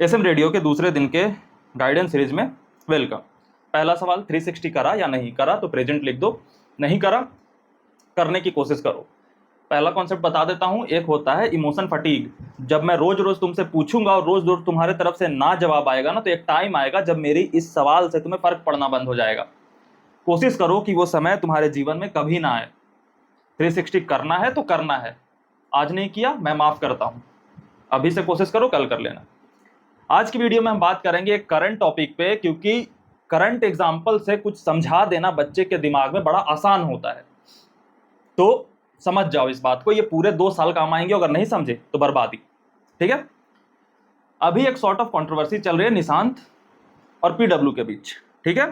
SM radio के दूसरे दिन के गाइडेंस सीरीज में वेलकम। पहला सवाल, 360 करा या नहीं करा, तो प्रेजेंट लिख दो। नहीं करा, करने की कोशिश करो। पहला कॉन्सेप्ट बता देता हूं, एक होता है इमोशन फटीग। जब मैं रोज रोज तुमसे पूछूंगा और रोज रोज तुम्हारे तरफ से ना जवाब आएगा ना, तो एक टाइम आएगा जब मेरी इस सवाल से तुम्हें फर्क पड़ना बंद हो जाएगा। कोशिश करो कि वो समय तुम्हारे जीवन में कभी ना आए। 360 करना है तो करना है। आज नहीं किया, मैं माफ करता हूं। अभी से कोशिश करो, कल कर लेना। आज की वीडियो में हम बात करेंगे एक करंट टॉपिक पे, क्योंकि करंट एग्जाम्पल से कुछ समझा देना बच्चे के दिमाग में बड़ा आसान होता है। तो समझ जाओ इस बात को, ये पूरे 2 साल काम आएंगे। अगर नहीं समझे तो बर्बादी। ठीक है। अभी एक सॉर्ट ऑफ कंट्रोवर्सी चल रही है निशांत और पीडब्ल्यू के बीच। ठीक है।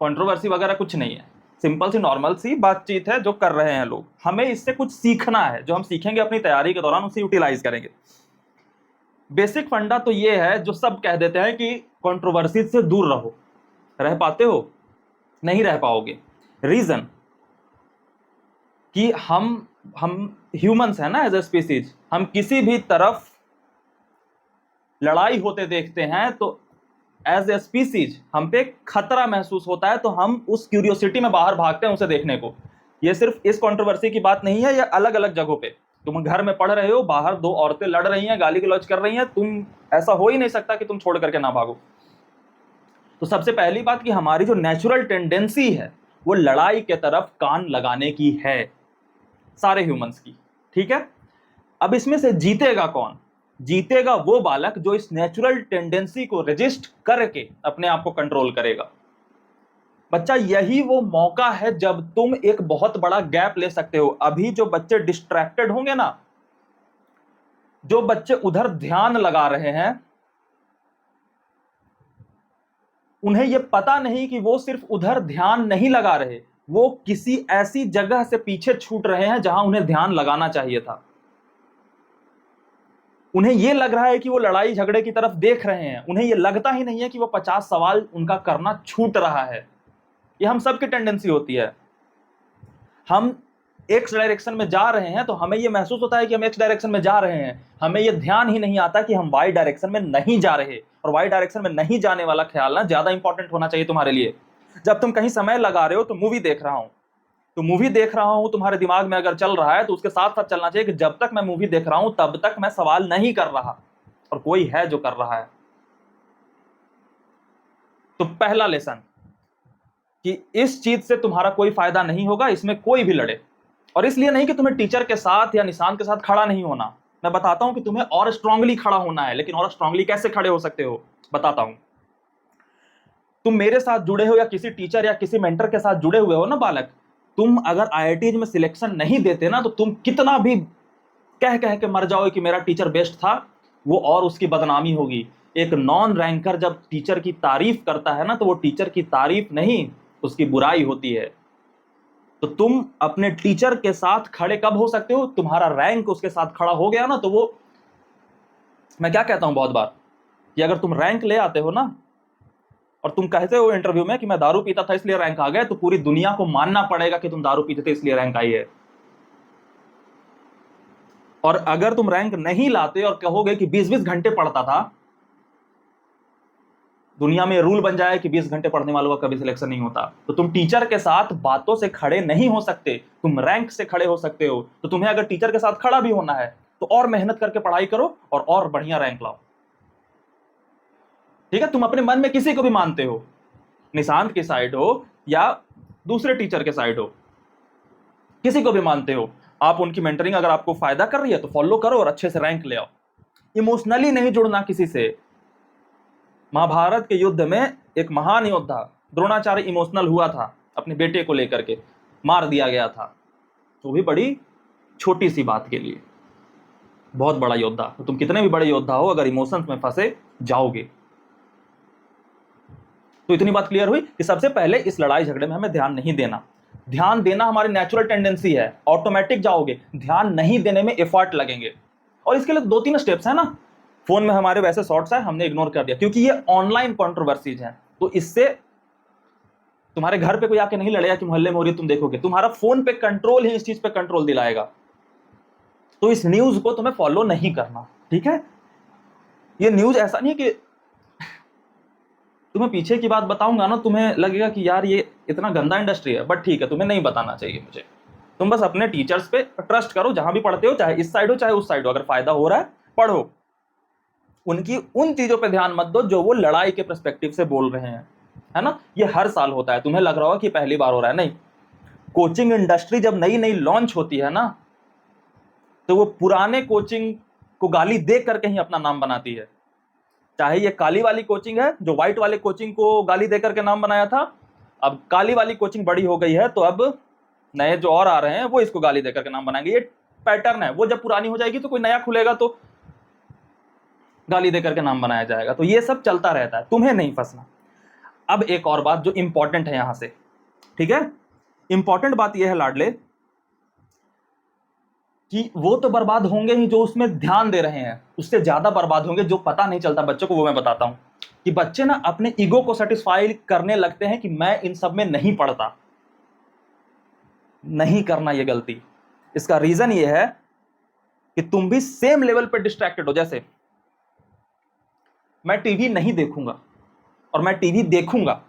कंट्रोवर्सी वगैरह कुछ नहीं है, सिंपल सी नॉर्मल सी बातचीत है जो कर रहे हैं लोग। हमें इससे कुछ सीखना है, जो हम सीखेंगे अपनी तैयारी के दौरान उसे यूटिलाइज करेंगे। बेसिक फंडा तो ये है, जो सब कह देते हैं कि कंट्रोवर्सी से दूर रहो। रह पाते हो? नहीं रह पाओगे। रीजन कि हम ह्यूमंस हैं ना, एज ए स्पीसीज। हम किसी भी तरफ लड़ाई होते देखते हैं तो एज ए स्पीसीज हम पे खतरा महसूस होता है, तो हम उस क्यूरियोसिटी में बाहर भागते हैं उसे देखने को। ये सिर्फ इस कंट्रोवर्सी की बात नहीं है, ये अलग अलग जगहों पे। तुम घर में पढ़ रहे हो, बाहर 2 औरतें लड़ रही हैं, गाली गलौज कर रही हैं, तुम ऐसा हो ही नहीं सकता कि तुम छोड़ करके ना भागो। तो सबसे पहली बात कि हमारी जो नेचुरल टेंडेंसी है वो लड़ाई के तरफ कान लगाने की है, सारे ह्यूमंस की। ठीक है। अब इसमें से जीतेगा कौन? जीतेगा वो बालक जो इस नेचुरल टेंडेंसी को रजिस्ट करके अपने आप को कंट्रोल करेगा। बच्चा, यही वो मौका है जब तुम एक बहुत बड़ा गैप ले सकते हो। अभी जो बच्चे डिस्ट्रैक्टेड होंगे ना, जो बच्चे उधर ध्यान लगा रहे हैं, उन्हें यह पता नहीं कि वो सिर्फ उधर ध्यान नहीं लगा रहे, वो किसी ऐसी जगह से पीछे छूट रहे हैं जहां उन्हें ध्यान लगाना चाहिए था। उन्हें यह लग रहा है कि वो लड़ाई झगड़े की तरफ देख रहे हैं, उन्हें यह लगता ही नहीं है कि वो 50 सवाल उनका करना छूट रहा है। ये हम सबकी टेंडेंसी होती है। हम एक्स डायरेक्शन में जा रहे हैं तो हमें यह महसूस होता है कि हम एक्स डायरेक्शन में जा रहे हैं, हमें यह ध्यान ही नहीं आता कि हम वाई डायरेक्शन में नहीं जा रहे। और वाई डायरेक्शन में नहीं जाने वाला ख्याल ना ज्यादा इंपॉर्टेंट होना चाहिए तुम्हारे लिए। जब तुम कहीं समय लगा रहे हो तो मूवी देख रहा हूं, तुम्हारे दिमाग में अगर चल रहा है तो उसके साथ साथ चलना चाहिए कि जब तक मैं मूवी देख रहा हूं तब तक मैं सवाल नहीं कर रहा, और कोई है जो कर रहा है। तो पहला लेसन कि इस चीज से तुम्हारा कोई फायदा नहीं होगा, इसमें कोई भी लड़े। और इसलिए नहीं कि तुम्हें टीचर के साथ या निशान के साथ खड़ा नहीं होना। मैं बताता हूं कि तुम्हें और स्ट्रांगली खड़ा होना है, लेकिन और स्ट्रांगली कैसे खड़े हो सकते हो बताता हूं। तुम मेरे साथ जुड़े हो या किसी टीचर या किसी मेंटर के साथ जुड़े हुए हो ना बालक, तुम अगर आईआईटीज में सिलेक्शन नहीं देते ना, तो तुम कितना भी कह कह के मर जाओ कि मेरा टीचर बेस्ट था, वो और उसकी बदनामी होगी। एक नॉन रैंकर जब टीचर की तारीफ करता है ना, तो वो टीचर की तारीफ नहीं, उसकी बुराई होती है। तो तुम अपने टीचर के साथ खड़े कब हो सकते हो? तुम्हारा रैंक उसके साथ खड़ा हो गया ना, तो वो, मैं क्या कहता हूं बहुत बार, कि अगर तुम रैंक ले आते हो ना और तुम कहते हो इंटरव्यू में कि मैं दारू पीता था इसलिए रैंक आ गया, तो पूरी दुनिया को मानना पड़ेगा कि तुम दारू पीते थे इसलिए रैंक आई है। और अगर तुम रैंक नहीं लाते और कहोगे कि 20-20 घंटे पढ़ता था, दुनिया में रूल बन जाए कि 20 घंटे पढ़ने वालों का कभी सिलेक्शन नहीं होता, तो तुम टीचर के साथ बातों से खड़े नहीं हो सकते, तुम रैंक से खड़े हो सकते हो। तो तुम्हें अगर टीचर के साथ खड़ा भी होना है तो और मेहनत करके पढ़ाई करो और बढ़िया रैंक लाओ। ठीक है। तुम अपने मन में किसी को भी मानते हो, निशांत की साइड हो या दूसरे टीचर के साइड हो, किसी को भी मानते हो, आप उनकी मेंटरिंग अगर आपको फायदा कर रही है तो फॉलो करो और अच्छे से रैंक ले आओ। इमोशनली नहीं जुड़ना किसी से। महाभारत के युद्ध में एक महान योद्धा द्रोणाचार्य इमोशनल हुआ था, अपने बेटे को लेकर के मार दिया गया था, वो भी बड़ी छोटी सी बात के लिए। बहुत बड़ा योद्धा, तो तुम कितने भी बड़े योद्धा हो, अगर इमोशंस में फंसे जाओगे। तो इतनी बात क्लियर हुई कि सबसे पहले इस लड़ाई झगड़े में हमें ध्यान नहीं देना। ध्यान देना हमारी नेचुरल टेंडेंसी है, ऑटोमेटिक जाओगे। ध्यान नहीं देने में एफर्ट लगेंगे, और इसके लिए 2-3 स्टेप्स है ना। फोन में हमारे वैसे शॉर्ट्स है, हमने इग्नोर कर दिया क्योंकि ये ऑनलाइन कंट्रोवर्सीज हैं, तो इससे तुम्हारे घर पे कोई आके नहीं लड़ेगा कि मोहल्ले में हो रही तुम देखोगे, तुम्हारा फोन पे कंट्रोल ही इस चीज पे कंट्रोल दिलाएगा। तो इस न्यूज को तुम्हें फॉलो नहीं करना। ठीक है। ये न्यूज ऐसा नहीं है कि तुम्हें पीछे की बात बताऊंगा ना, तुम्हें लगेगा कि यार ये इतना गंदा इंडस्ट्री है, बट ठीक है, तुम्हें नहीं बताना चाहिए मुझे। तुम बस अपने टीचर्स पे ट्रस्ट करो, जहां भी पढ़ते हो, चाहे इस साइड हो चाहे उस साइड हो, अगर फायदा हो रहा है पढ़ो। उनकी उन चीजों पे ध्यान मत दो जो वो लड़ाई के पर्सपेक्टिव से बोल रहे हैं, है ना। ये हर साल होता है, तुम्हें लग रहा होगा कि पहली बार हो रहा है, नहीं। कोचिंग इंडस्ट्री जब नई नई लॉन्च होती है ना, तो वो पुराने कोचिंग को गाली दे करके ही अपना नाम बनाती है। चाहे ये काली वाली कोचिंग है जो व्हाइट वाले कोचिंग को गाली दे करके नाम बनाया था, अब काली वाली कोचिंग बड़ी हो गई है तो अब नए जो और आ रहे हैं वो इसको गाली दे करके नाम बनाएंगे। ये पैटर्न है, वो जब पुरानी हो जाएगी तो कोई नया खुलेगा तो गाली दे करके नाम बनाया जाएगा। तो ये सब चलता रहता है, तुम्हें नहीं फंसना। अब एक और बात जो इंपॉर्टेंट है यहां से, ठीक है, इंपॉर्टेंट बात यह है लाडले कि वो तो बर्बाद होंगे ही जो उसमें ध्यान दे रहे हैं, उससे ज्यादा बर्बाद होंगे जो पता नहीं चलता बच्चों को। वो मैं बताता हूं कि बच्चे ना अपने ईगो को सेटिस्फाई करने लगते हैं कि मैं इन सब में नहीं पढ़ता। नहीं करना ये गलती। इसका रीजन ये है कि तुम भी सेम लेवल पे डिस्ट्रैक्टेड हो। जैसे मैं टीवी नहीं देखूंगा और मैं टीवी देखूंगा।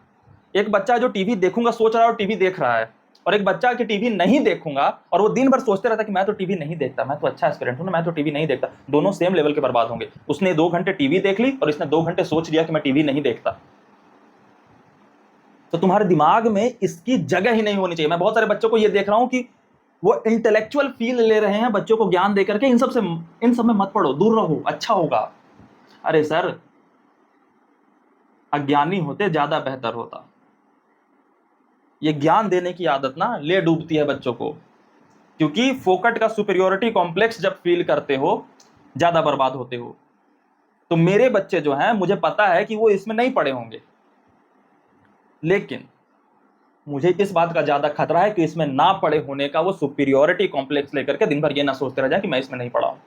एक बच्चा जो टीवी देखूंगा सोच रहा है और टीवी देख रहा है, और एक बच्चा कि टीवी नहीं देखूंगा और वो दिन भर सोचते रहता है कि मैं तो टीवी नहीं देखता, मैं तो अच्छा एस्पिरेंट हूं ना, मैं तो टीवी नहीं देखता। दोनों सेम लेवल के बर्बाद होंगे। उसने 2 घंटे टीवी देख ली और इसने 2 घंटे सोच लिया कि मैं टीवी नहीं देखता। तो तुम्हारे दिमाग में इसकी जगह ही नहीं होनी चाहिए। मैं बहुत सारे बच्चों को ये देख रहा हूं कि वो इंटेलेक्चुअल फील ले रहे हैं बच्चों को ज्ञान दे करके, इन सब में मत पढ़ो, दूर रहो, अच्छा होगा। अरे सर, अज्ञानी होते ज्यादा बेहतर होता। ये ज्ञान देने की आदत ना ले डूबती है बच्चों को, क्योंकि फोकट का सुपीरियोरिटी कॉम्प्लेक्स जब फील करते हो ज्यादा बर्बाद होते हो। तो मेरे बच्चे जो हैं मुझे पता है कि वो इसमें नहीं पढ़े होंगे, लेकिन मुझे इस बात का ज्यादा खतरा है कि इसमें ना पढ़े होने का वो सुपीरियोरिटी कॉम्प्लेक्स लेकर के दिन भर ये ना सोचते रह जाए कि मैं इसमें नहीं पढ़ा हूं।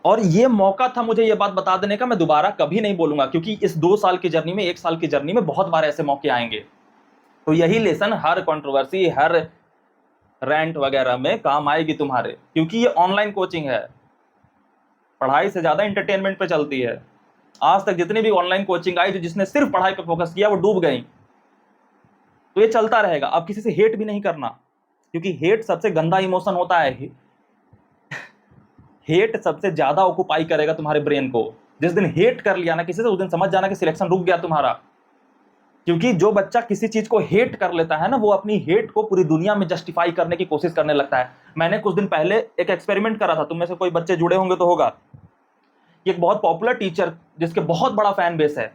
और ये मौका था मुझे ये बात बता देने का, मैं दोबारा कभी नहीं बोलूंगा, क्योंकि इस 2 साल की जर्नी में, 1 साल की जर्नी में बहुत बार ऐसे मौके आएंगे। तो यही लेसन हर कंट्रोवर्सी, हर रैंट वगैरह में काम आएगी तुम्हारे, क्योंकि ये ऑनलाइन कोचिंग है, पढ़ाई से ज्यादा इंटरटेनमेंट पे चलती है। आज तक जितनी भी ऑनलाइन कोचिंग आई जो जिसने सिर्फ पढ़ाई पे फोकस किया वो डूब गई। तो ये चलता रहेगा। अब किसी से हेट भी नहीं करना, क्योंकि हेट सबसे गंदा इमोशन होता है। हेट सबसे ज्यादा ऑक्युपाई करेगा तुम्हारे ब्रेन को। जिस दिन हेट कर लिया ना किसी से, उस दिन समझ जाना कि सिलेक्शन रुक गया तुम्हारा। क्योंकि जो बच्चा किसी चीज को हेट कर लेता है ना, वो अपनी हेट को पूरी दुनिया में जस्टिफाई करने की कोशिश करने लगता है। मैंने कुछ दिन पहले एक एक्सपेरिमेंट करा था, तुम में से कोई बच्चे जुड़े होंगे तो होगा। एक बहुत पॉपुलर टीचर जिसके बहुत बड़ा फैन बेस है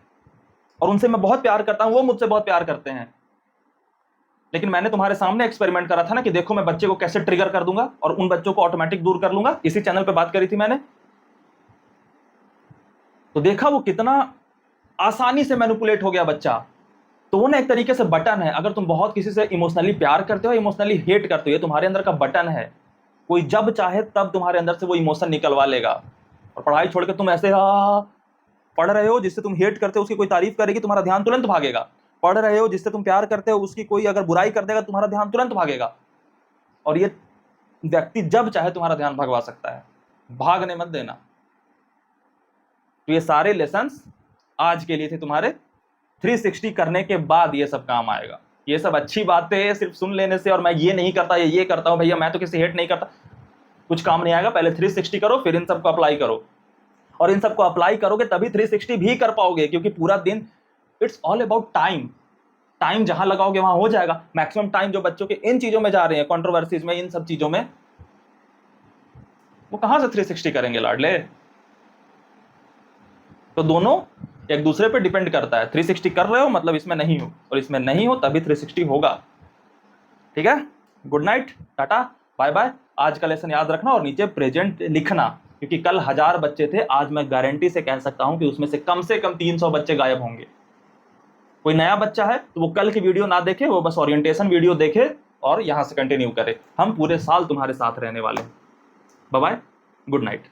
और उनसे मैं बहुत प्यार करता हूं, वो मुझसे बहुत प्यार करते हैं, लेकिन मैंने तुम्हारे सामने एक्सपेरिमेंट करा था ना कि देखो मैं बच्चे को कैसे ट्रिगर कर दूंगा और उन बच्चों को ऑटोमेटिक दूर कर लूंगा। इसी चैनल पे बात करी थी मैंने। तो देखा वो कितना आसानी से मैनिपुलेट हो गया बच्चा। तो वो ना एक तरीके से बटन है। अगर तुम बहुत किसी से इमोशनली प्यार करते हो, इमोशनली हेट करते हो, ये तुम्हारे अंदर का बटन है। कोई जब चाहे तब तुम्हारे अंदर से वो इमोशन निकलवा लेगा। और पढ़ाई छोड़ के तुम ऐसे पढ़ रहे हो, जिससे तुम हेट करते हो उसकी कोई तारीफ करेगी, तुम्हारा ध्यान तुरंत भागेगा। पढ़ रहे हो, जिससे तुम प्यार करते हो, उसकी कोई अगर बुराई कर देगा, तुम्हारा ध्यान तुरंत भागेगा। और ये व्यक्ति जब चाहे तुम्हारा ध्यान भगवा सकता है, भागने मत देना। तो ये सारे लेसन्स आज के लिए थे तुम्हारे। 360 करने के बाद ये सब काम आएगा। ये सब अच्छी बातें सिर्फ सुन लेने से और मैं ये नहीं करता, ये करता हूं भैया, मैं तो किसी हेट नहीं करता, कुछ काम नहीं आएगा। पहले 360 करो, फिर इन सबको अप्लाई करो। और इन सबको अप्लाई करोगे तभी 360 भी कर पाओगे, क्योंकि पूरा दिन it's all about time. Time जहां लगाओगे वहां हो जाएगा। मैक्सिमम टाइम जो बच्चों के इन चीजों में जा रहे हैं, कंट्रोवर्सीज में, इन सब चीजों में, वो कहां से 360 करेंगे लाडले। तो दोनों एक दूसरे पे डिपेंड करता है। 360 कर रहे हो मतलब इसमें नहीं हो, और इसमें नहीं हो तभी 360 होगा। ठीक है, good night, tata, bye bye. आज का लेसन याद रखना और नीचे प्रेजेंट लिखना, क्योंकि कल 1000 बच्चे थे, आज मैं गारंटी से कह सकता हूं कि उसमें से कम 300 बच्चे गायब होंगे। कोई नया बच्चा है तो वो कल की वीडियो ना देखे, वो बस ओरिएंटेशन वीडियो देखे और यहां से कंटिन्यू करे। हम पूरे साल तुम्हारे साथ रहने वाले हैं। Bye bye, good night.